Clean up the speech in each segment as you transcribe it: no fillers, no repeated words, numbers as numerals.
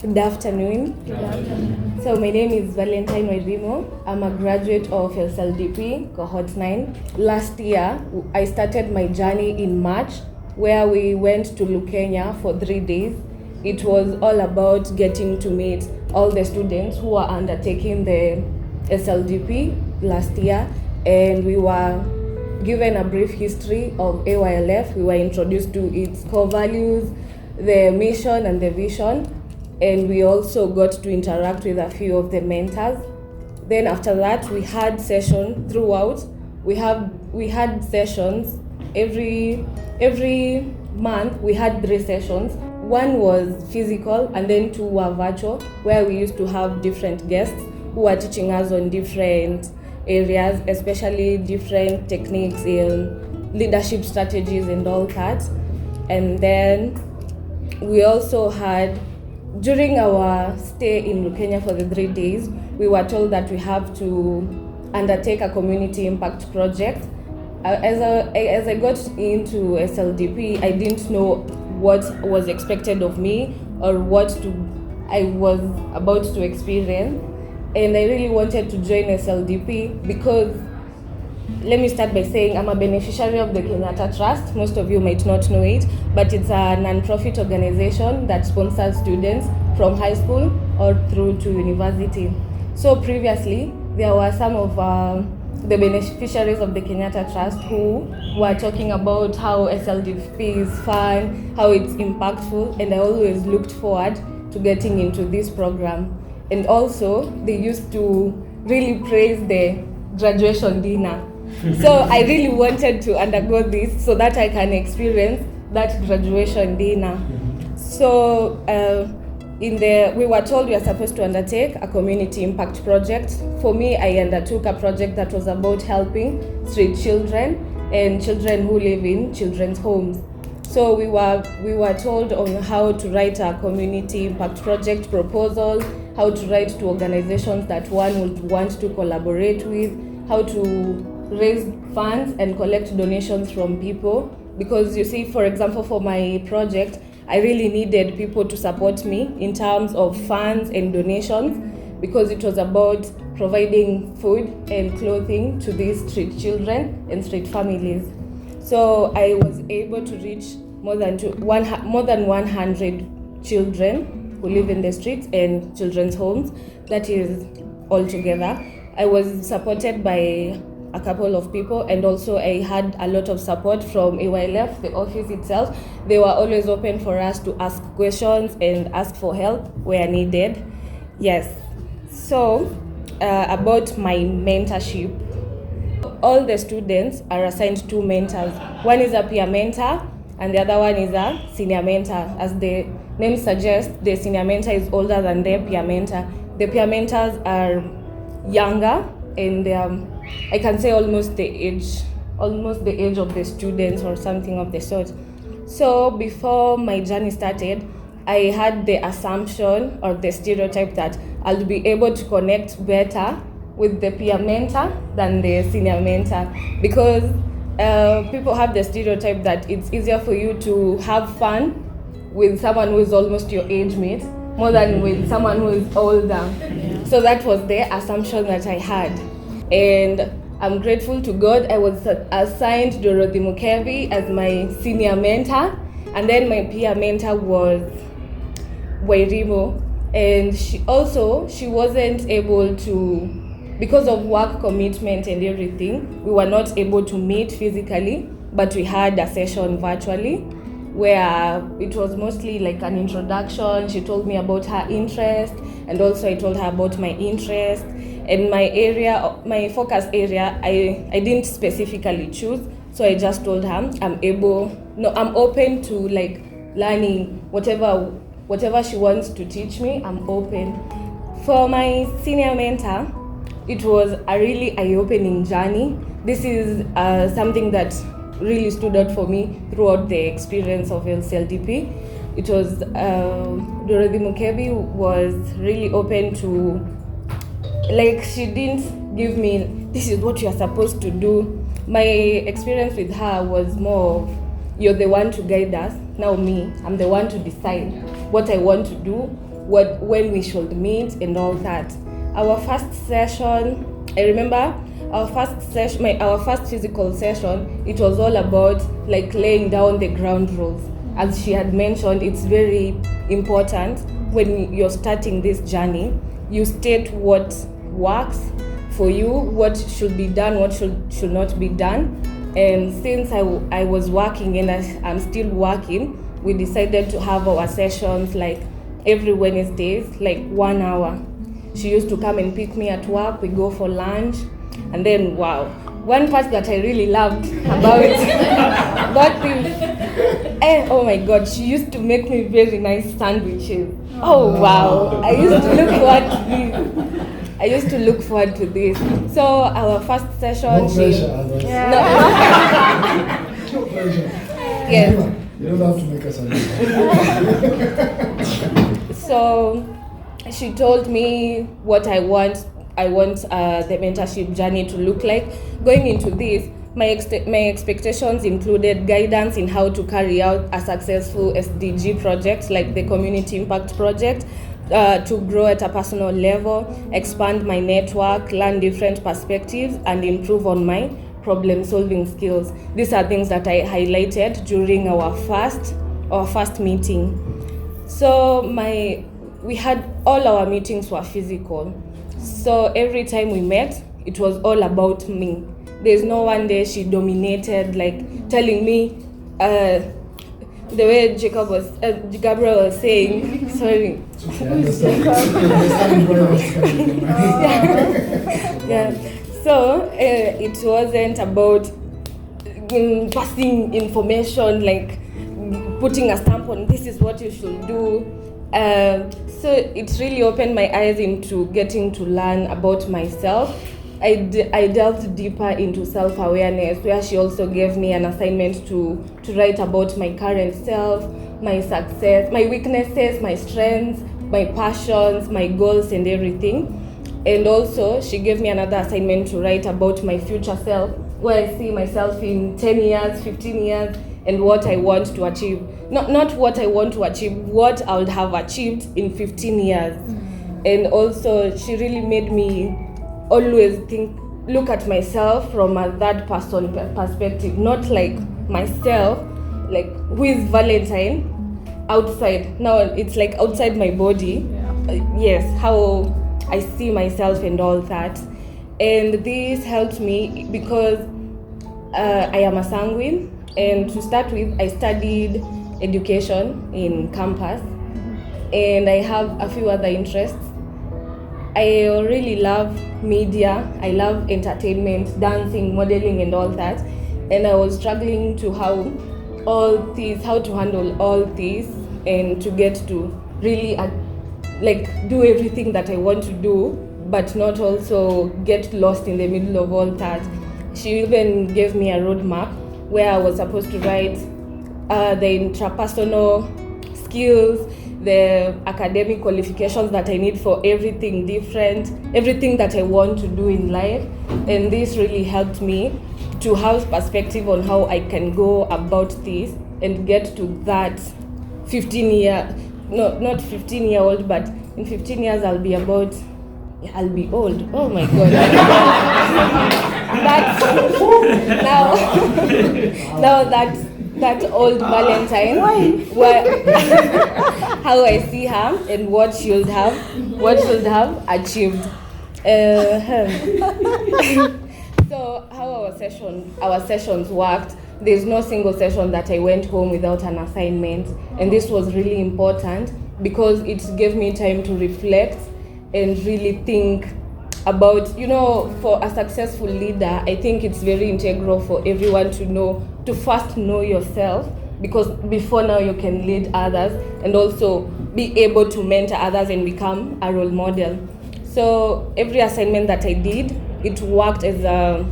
Good afternoon. So my name is Valentine Wairimu. I'm a graduate of Sldp, cohort 9. Last year, I started my journey in March, where we went to Lukenya for 3 days. It was all about getting to meet all the students who are undertaking the Sldp last year, and we were given a brief history of AYLF. We were introduced to its core values, the mission and the vision, and we also got to interact with a few of the mentors. Then after that, we had sessions throughout. We had sessions every month. We had 3 sessions. One was physical and then 2 were virtual, where we used to have different guests who were teaching us on different areas, especially different techniques in leadership strategies and all that. And then we also had, during our stay in Lukenya for the 3 days, we were told that we have to undertake a community impact project. As I got into Sldp, I didn't know what was expected of me or what I was about to experience. And I really wanted to join Sldp because, let me start by saying I'm a beneficiary of the Kenyatta Trust. Most of you might not know it, but it's a non-profit organization that sponsors students from high school or through to university. So previously, there were some of the beneficiaries of the Kenyatta Trust who were talking about how Sldp is fun, how it's impactful, and I always looked forward to getting into this program. And also, they used to really praise the graduation dinner. So I really wanted to undergo this so that I can experience that graduation dinner. So we were told we are supposed to undertake a community impact project. For me, I undertook a project that was about helping street children and children who live in children's homes. So we were told on how to write a community impact project proposal, how to write to organizations that one would want to collaborate with, how to raise funds and collect donations from people. Because you see, for example, for my project, I really needed people to support me in terms of funds and donations, because it was about providing food and clothing to these street children and street families. So I was able to reach more than 100 children who live in the streets and children's homes. That is all together. I was supported by a couple of people, and also I had a lot of support from AYLF, the office itself. They were always open for us to ask questions and ask for help where needed. Yes. So about my mentorship, all the students are assigned 2 mentors. One is a peer mentor and the other one is a senior mentor. As the name suggests, the senior mentor is older than the peer mentor. The peer mentors are younger, and I can say almost the age of the students or something of the sort. So before my journey started, I had the assumption or the stereotype that I'll be able to connect better with the peer mentor than the senior mentor, because people have the stereotype that it's easier for you to have fun with someone who is almost your age mate more than with someone who is older. So that was the assumption that I had. And I'm grateful to God I was assigned Dorothy Mukevi as my senior mentor, and then my peer mentor was Wairimu. And she wasn't able to, because of work commitment and everything, we were not able to meet physically, but we had a session virtually where it was mostly like an introduction. She told me about her interest, and also I told her about my interest. And my focus area, I didn't specifically choose, so I just told her I'm open to like learning whatever she wants to teach me. I'm open. For my senior mentor, it was a really eye-opening journey. This is something that really stood out for me throughout the experience of Sldp. It was Dorothy Mukevi was really open to, like, she didn't give me, this is what you are supposed to do. My experience with her was more of, you're the one to guide us. Now me, I'm the one to decide what I want to do, when we should meet and all that. Our first session, I remember our first physical session, it was all about like laying down the ground rules. As she had mentioned, it's very important when you're starting this journey, you state what works for you, what should be done, what should not be done. And since I was working and I'm still working, we decided to have our sessions like every Wednesdays, like 1 hour. She used to come and pick me at work, we go for lunch, and then wow, one part that I really loved about this, oh my God, she used to make me very nice sandwiches. Oh wow, I used to look forward to this. So our first session, no pressure. No pressure. Yes. You don't have to make us understand. So she told me what I want the mentorship journey to look like. Going into this, my expectations included guidance in how to carry out a successful SDG project, like the community impact project, to grow at a personal level, expand my network, learn different perspectives, and improve on my problem-solving skills. These are things that I highlighted during our first meeting. So we had all our meetings were physical. So every time we met, it was all about me. There's no one day she dominated, like telling me, the way Gabriel was saying, sorry. Yeah. So it wasn't about passing information, like putting a stamp on this is what you should do. So it really opened my eyes into getting to learn about myself. I delved deeper into self-awareness, where she also gave me an assignment to write about my current self, my success, my weaknesses, my strengths, my passions, my goals and everything. And also she gave me another assignment to write about my future self, where I see myself in 10 years, 15 years, and what I want to achieve. Not what I want to achieve, what I would have achieved in 15 years. And also she really made me always look at myself from a third person perspective, not like myself, like who is Valentine outside. Now it's like outside my body. Yes, how I see myself and all that. And this helped me because I am a sanguine. And to start with, I studied education in campus, and I have a few other interests. I really love media, I love entertainment, dancing, modeling and all that. And I was struggling to how to handle all this and to get to really do everything that I want to do, but not also get lost in the middle of all that. She even gave me a roadmap where I was supposed to write the intrapersonal skills, the academic qualifications that I need for everything different, everything that I want to do in life. And this really helped me to have perspective on how I can go about this and get to that not 15-year-old, but in 15 years I'll be old. Oh my God. Now that old Valentine, how I see her and what should have achieved. So how our sessions worked. There's no single session that I went home without an assignment, and this was really important because it gave me time to reflect and really think about, for a successful leader, I think it's very integral for everyone to first know yourself, because before now you can lead others and also be able to mentor others and become a role model. So every assignment that I did, it worked as a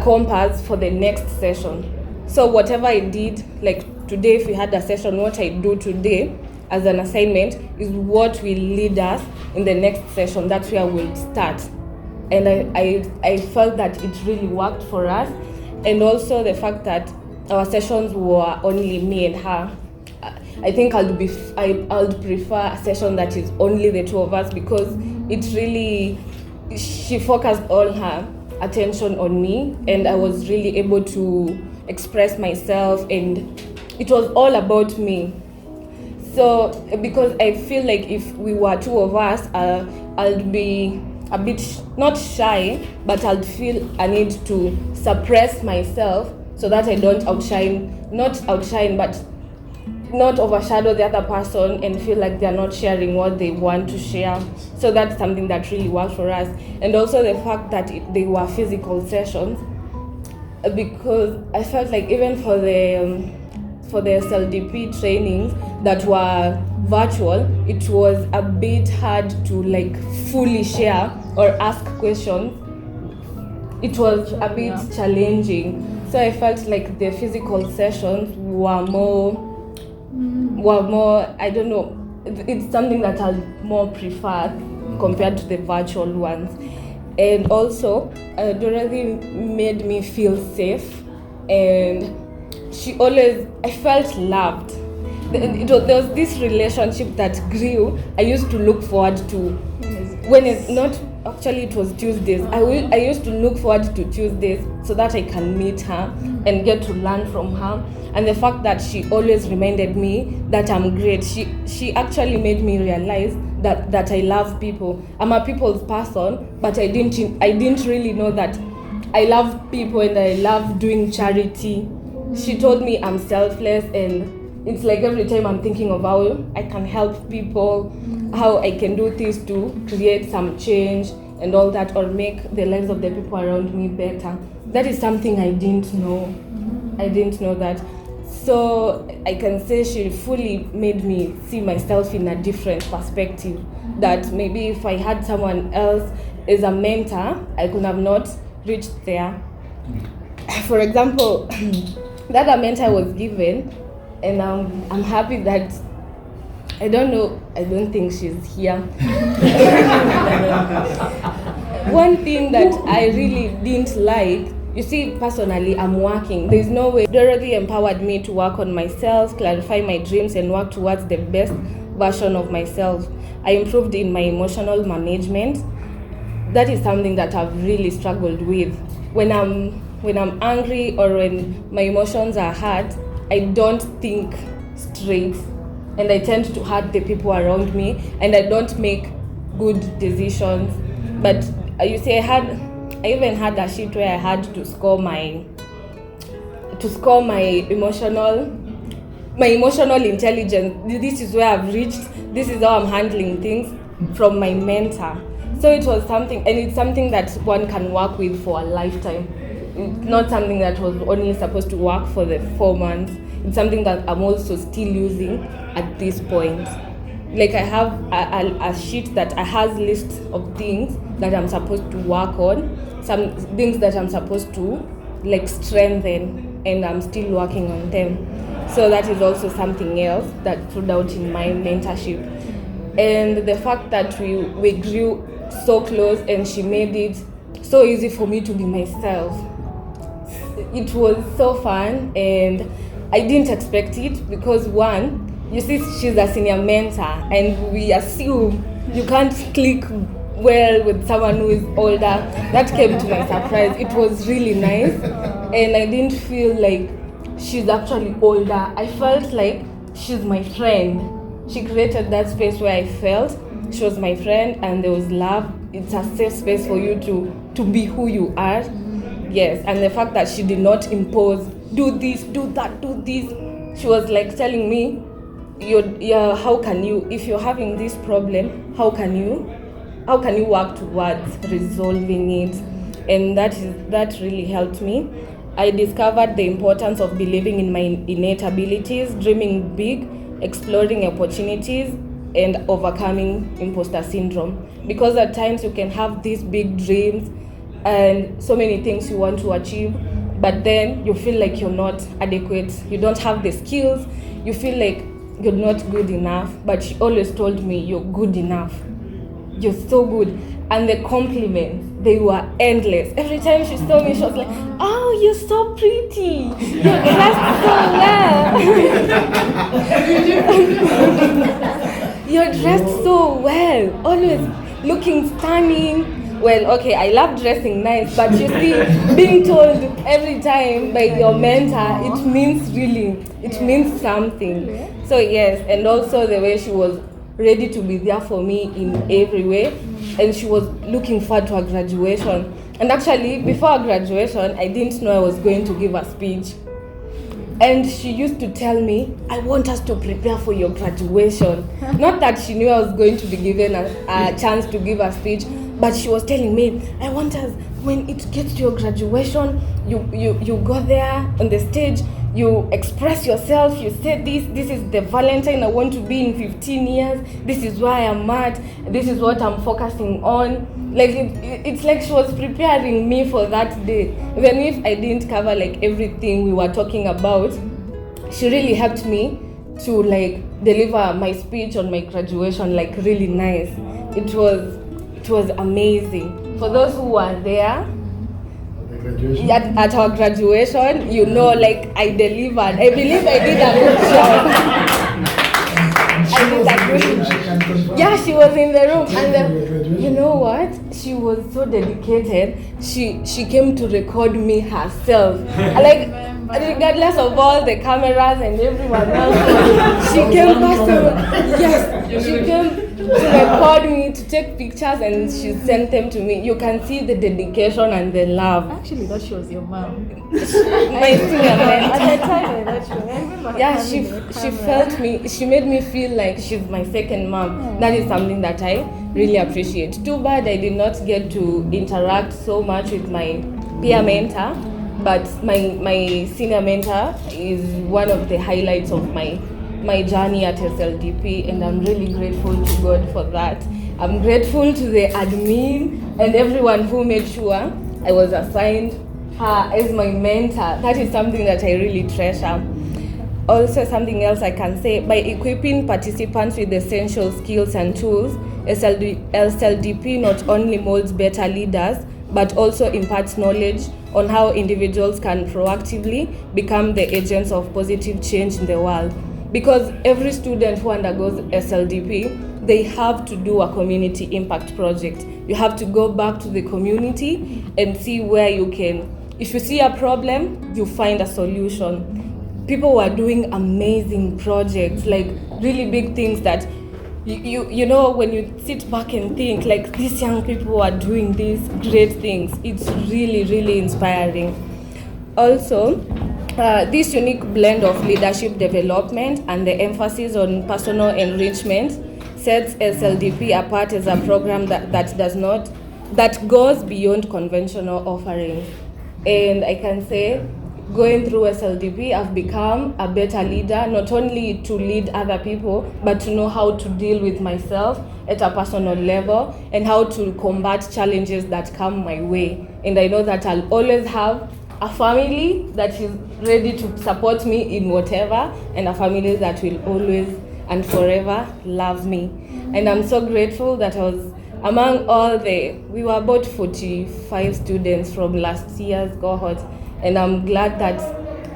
compass for the next session. So whatever I did, like today, if we had a session, what I do today as an assignment is what will lead us in the next session. That's where we'll start. And I felt that it really worked for us. And also the fact that our sessions were only me and her. I think I'll prefer a session that is only the two of us, because she focused all her attention on me, and I was really able to express myself, and it was all about me. So because I feel like if we were two of us, I'll be a bit not shy, but I'll feel a need to suppress myself so that I don't not overshadow the other person and feel like they're not sharing what they want to share. So that's something that really worked for us. And also the fact that they were physical sessions, because I felt like even for the Sldp trainings that were virtual, it was a bit hard to like fully share or ask questions. It was a bit challenging. So I felt like the physical sessions were more, I don't know, it's something that I more prefer compared to the virtual ones. And also, Dorothy made me feel safe, and I felt loved. There was this relationship that grew. I used to look forward to, it was Tuesdays. I used to look forward to Tuesdays so that I can meet her and get to learn from her. And the fact that she always reminded me that I'm great. She actually made me realize that I love people. I'm a people's person, but I didn't really know that I love people and I love doing charity. She told me I'm selfless, and it's like every time I'm thinking of how I can help people, how I can do things to create some change and all that, or make the lives of the people around me better. That is something I didn't know. I didn't know that. So I can say she fully made me see myself in a different perspective, that maybe if I had someone else as a mentor, I could have not reached there. For example, that a mentor was given, and I'm happy that, I don't think she's here. One thing that I really didn't like, you see, personally, I'm working. There's no way. Dorothy empowered me to work on myself, clarify my dreams, and work towards the best version of myself. I improved in my emotional management. That is something that I've really struggled with. When I'm angry or when my emotions are hurt, I don't think straight, and I tend to hurt the people around me, and I don't make good decisions. But you see, I even had a sheet where I had to score my emotional intelligence. This is where I've reached. This is how I'm handling things, from my mentor. So it was something, and it's something that one can work with for a lifetime. It's not something that was only supposed to work for the 4 months. It's something that I'm also still using at this point. Like, I have a sheet that has lists of things that I'm supposed to work on, some things that I'm supposed to like strengthen, and I'm still working on them. So that is also something else that stood out in my mentorship. And the fact that we grew so close, and she made it so easy for me to be myself. It was so fun, and I didn't expect it, because one, you see, she's a senior mentor, and we assume you can't click well with someone who is older. That came to my surprise. It was really nice, and I didn't feel like she's actually older. I felt like she's my friend. She created that space where I felt she was my friend, and there was love. It's a safe space for you to be who you are. Yes, and the fact that she did not impose, do this, do that, do this. She was like telling me, how can you, if you're having this problem, how can you work towards resolving it? And that really helped me. I discovered the importance of believing in my innate abilities, dreaming big, exploring opportunities, and overcoming imposter syndrome. Because at times you can have these big dreams and so many things you want to achieve, but then you feel like you're not adequate, you don't have the skills, you feel like you're not good enough. But she always told me, you're good enough, you're so good. And the compliments, they were endless. Every time she saw me, she was like, oh, you're so pretty. You're dressed so well. You're dressed so well. Always looking stunning. Well, okay, I love dressing nice, but you see, being told every time by your mentor, it means something. So yes, and also the way she was ready to be there for me in every way, and she was looking forward to her graduation. And actually, before her graduation, I didn't know I was going to give a speech. And she used to tell me, I want us to prepare for your graduation. Not that she knew I was going to be given a chance to give a speech, but she was telling me, I want us, when it gets to your graduation, you go there on the stage, you express yourself, you say this is the Valentine I want to be in 15 years, this is where I am at, this is what I'm focusing on. Like it's like she was preparing me for that day. Even if I didn't cover like everything we were talking about, she really helped me to like deliver my speech on my graduation like really nice. It was amazing. For those who were there at our graduation, you know, like I delivered. I believe I did a good job. Yeah, she was in the room, and then, you know what? She was so dedicated. She came to record me herself. Like, regardless of all the cameras and everyone else, she came personally. Yes, she came to record me, to take pictures, and she sent them to me. You can see the dedication and the love. I actually thought she was your mom. My senior mentor. At the time, I thought she was. Yeah, she felt me. She made me feel like she's my second mom. That is something that I really appreciate. Too bad I did not get to interact so much with my peer mentor, but my senior mentor is one of the highlights of my journey at Sldp, and I'm really grateful to God for that. I'm grateful to the admin and everyone who made sure I was assigned her as my mentor. That is something that I really treasure. Also, something else I can say, by equipping participants with essential skills and tools, Sldp not only molds better leaders, but also imparts knowledge on how individuals can proactively become the agents of positive change in the world. Because every student who undergoes Sldp, they have to do a community impact project. You have to go back to the community and see where you can. If you see a problem, you find a solution. People were doing amazing projects, like really big things that you know, when you sit back and think, like, these young people are doing these great things. It's really, really inspiring. Also, this unique blend of leadership development and the emphasis on personal enrichment sets Sldp apart as a program that goes beyond conventional offerings. And I can say, going through Sldp, I've become a better leader, not only to lead other people, but to know how to deal with myself at a personal level and how to combat challenges that come my way. And I know that I'll always have a family that is ready to support me in whatever, and a family that will always and forever love me. And I'm so grateful that I was among we were about 45 students from last year's cohort, and I'm glad that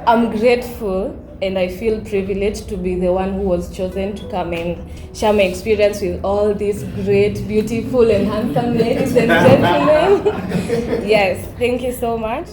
I'm grateful and I feel privileged to be the one who was chosen to come and share my experience with all these great, beautiful and handsome ladies and gentlemen. Yes, thank you so much.